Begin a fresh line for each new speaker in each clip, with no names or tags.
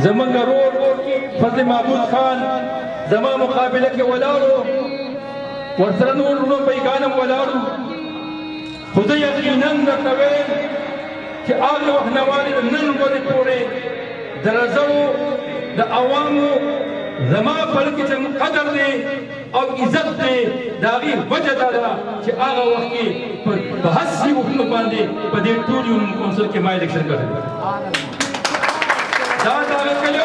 زمن رور فضل محمود خان زما مقابله کې ولاړو ورسره نور ورونو پیغانم ولاړو خو زه یقینا درته ویم چې هغه وخت نه والې نن ورځې پورې د رضاو د عوامو زما په کې چې قدر دی او عزت دی د هغې وجه دا ده چې هغه وخت کې په هسې وختونو باندې په دې ټول یونین کونسل کې ما الیکشن کړی دا د هغه کلي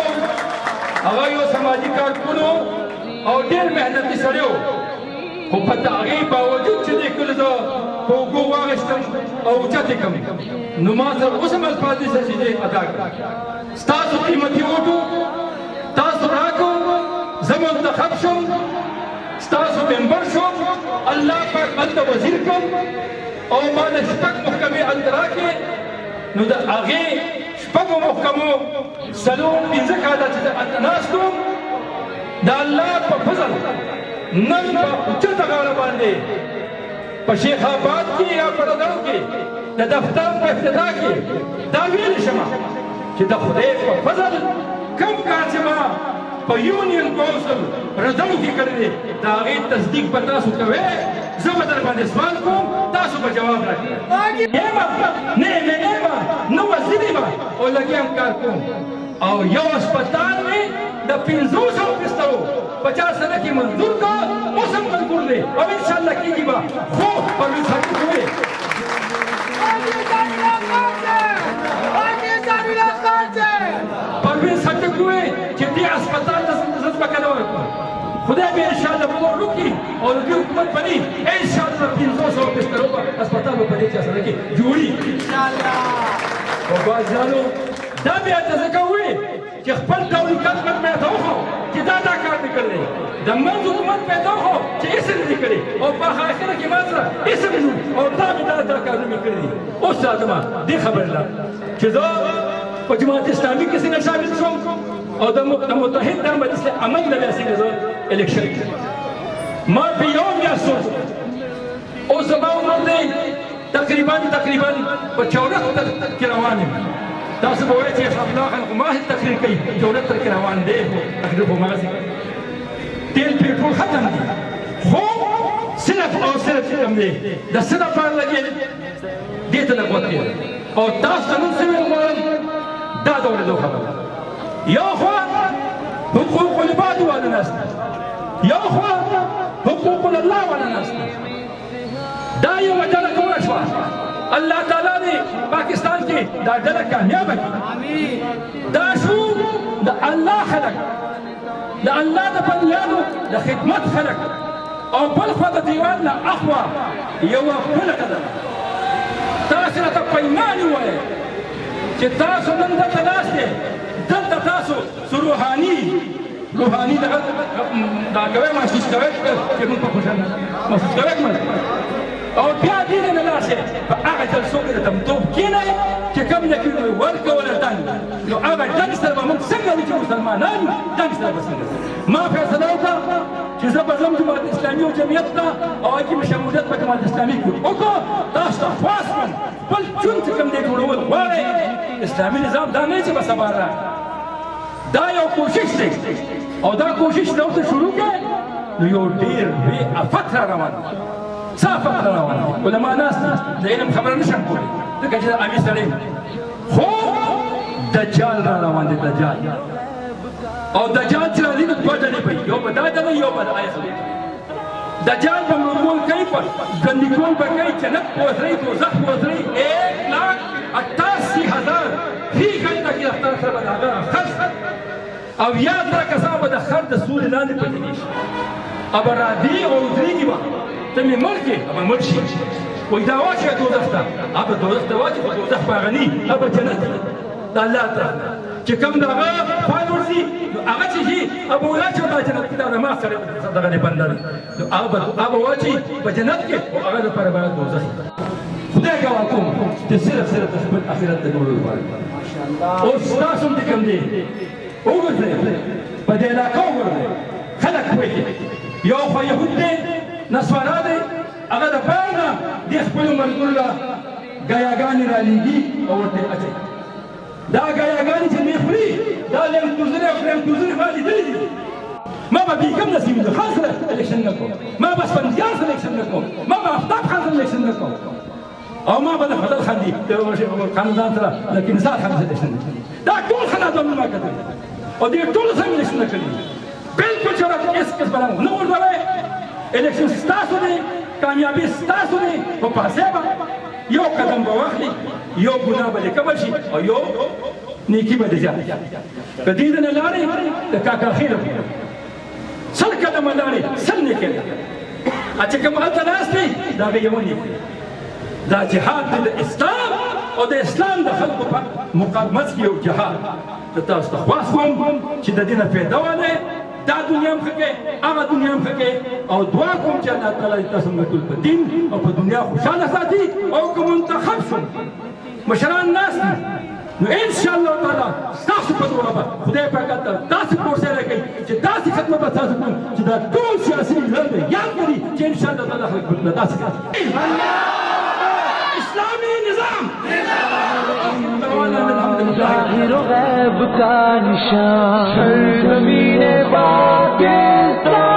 هغه یو سماجي کارکونو او ډېر محنتي سړی و خو په هغې باوجود چې دې کلي زه په اوږو واخېستم او اوچت یې کړم نو ما سره اوس هم الفاظ دي چې دې ادا کړم ستاسو قیمتي ووټو تاسو راکړو زه منتخب شوم ستاسو ممبر شوم الله پاک هلته وزیر کړم او ما له شپږ محکمې هلته راکړې نو د هغې شپږو محکمو څلور پنځه کاله چې زه هلته ناست وم د الله په فضل نن په اوچته غاړه باندې په شیخ آباد کې یا په رضاو کې د دفتر په ابتدا کې دا ویلی شمه چې د خدای په فضل کم کار چې ما په یونین کونسل رضاو کې کړی دی د هغې تصدیق به تاسو کوئ زه به در باندې سوال کوم تاسو به جواب راکړئ نه MLA نه وزیر یم او لګیم کار کوم او یو هسپتال مې د 500 بسترو 50 سنه کې منظور کړ اوس هم منظور دی او انشاءالله کېږي به خو پرویز خټک وویل پرویز خټک وویل چې دې هسپتال ته زه ځمکه نه ورکړم خدای به انشاءالله به ور وکړي او د دې حکومت په دې انشاءالله 500 بسترو به هسپتال به په دې سره کې جوړېږي انشاءالله او بازارو دا بیا ته ځکه وویل چې خپل تولیدات مې پیدا وښو چې دا کار مې کړی د منځ حکومت پیدا وښو چې هېڅ نه دي کړی او په آخره کې ما سره هېڅ نه دي او دا مې دا کارونه مې کړي دي اوس راځه ما دې خبرې له چې زه په جماعت اسلامي کې څنګه شامل شوم او د متحد د مجلس عمل نه بیا څنګه زه الیکشن ما په یو میاشت اوس زما عمر دی تقریبا په 74 کې روان یم تاسو به وایئ چې الله خان خو ماهر تقریر کوي 74 کې روان دی تقریر خو مغازي تیل پیټرول ختم دي خو صرف او صرف چې کوم دی د څه لپاره لګېد دې ته لږ وخت او تاسو ته نن څه ویل غواړم دا د اورېدو خبره یو خوا حقوق العباد والا ناست یو خوا حقوق الله والا ناست دا یو ډله کومه شوه الله تعالی دې پاکستان کې دا ډله کامیابه کړي دا شو د الله خلق د الله د بندیانو د خدمت خلق او بل خوا د دیوال نه اخوا یوه بله ډله تاسو راته پیمان ووایئ چې تاسو نن دلته ناست دی دلته تاسو روحاني دا کوئ محسوس کوئ چې موږ په خوشحاله محسوس کوئ او بیا دې نه لاړ په هغه جلسو کې د تمتوب کښېنئ چې کوم نه کېږي ورکوله دنګ نو هغه دنګ سره به موږ څنګه وي چې مسلمانان یو دنګ سره به څنګه ما فیصله وکړه چې زه به ځم جماعت اسلامي او جمعیت ته او هغې به شمولیت په جماعت اسلامي کړو وکړو تاسو ته خواست کړم خپل ژوند چې کوم دی جوړول غواړئ اسلامي نظام دا نه چې به سبا راغی دا یو کوشش دی او دا کوشش نه ورته شروع کړئ نو یو ډېر لوی افت را روان دی څه افت را روان دی علما ناست د علم خبره نه شم کولی ځکه چې امي سړی خو دجال را روان دی دجال او دجال چې راځي نو دوه ډلې به یو به دا ډله یو به د آی خبرې دجال به مړول کوي په ګندګول به کوي جنت پوځري دوزخ پوځري 1,88,000 فی غنټه کې رفتار سره به د هغه خرڅ او یاد را کسان به د خر د سوري لاندې پټې شي ابه راځي او ودرېږي به ته مې مړ کړې ابه مړ شي وایي دا واچوه دوزخ ته ابه دوزخ ته واچوه خو دوزخ به هغه نه ابه جنت د الله طرف نه چې کوم د هغه خوند ورځي نو هغه چې شي ابه واچوه دا جنت کې دا د ما سره دغه دی بنده نو هغه واچي په جنت کې او هغه لپاره باید دوزخ خدای ګواه کوم چې صرف د خپل آخرت د جوړولو لپاره اوس تاسو هم چې کوم دی وګرځي په دې علاقه وګرځي خلک وایي یو خو یهود دی نصارا دی هغه د پام نه د خپلو ملګرو له ګیاګانې رالیږي او ورته اچوي دا ګیاګانې چې مې خوري دا لمتوزنې او فرمتوزنې ما لیدلي دي ما به بیکم نصیب الله خان سره الیکشن نه کوم ما به اسفندیار سره الیکشن نه کوم ما به آفتاب خان سره الیکشن نه کوم او ما به د فضل خان دي خاندان سره لکن نثار خان سره الیکشن نه کوم دا ټول خاندانونه ما کتلي او دې ټولو سره مې الیکشن نه کړي بالکل چې راته هېڅ قسمه نه ورځوئ الیکشن ستاسو دی کامیابي ستاسو دی په پاسې به یو قدم به واخلي یو ګناه به دې کمه شي او یو نیکي به دې زیاته شي که دې نه لاړې د کاکا خیره سل قدمه لاړې سل نیکۍ ده چې کوم هلته ناست دی د هغې یوه نیکۍ دا جهاد دی د اسلام او د اسلام د خلکو په مقاومت کې یو جهاد زه تاسو ته خواست کوم چې د دې نه فایده واخلئ دا دنیا هم ښه کوي هغه دنیا هم ښه کوي او دعا کوم چې الله تعالی دې تاسو موږ ټول په دین او په دنیا خوشحاله ساتي او که منتخب شو مشران ناست دي نو انشاءالله تعالی ستاسو په دعا به خدای پاک داسې پورسه راکوي چې داسې خدمت به تاسو کوم چې دا ټول سیاسي لړ به یاد کړي چې انشاءالله تعالی خلک به داسې کوي اسلامی نظام ظاهر و غیب کا نشان زمین پاکستان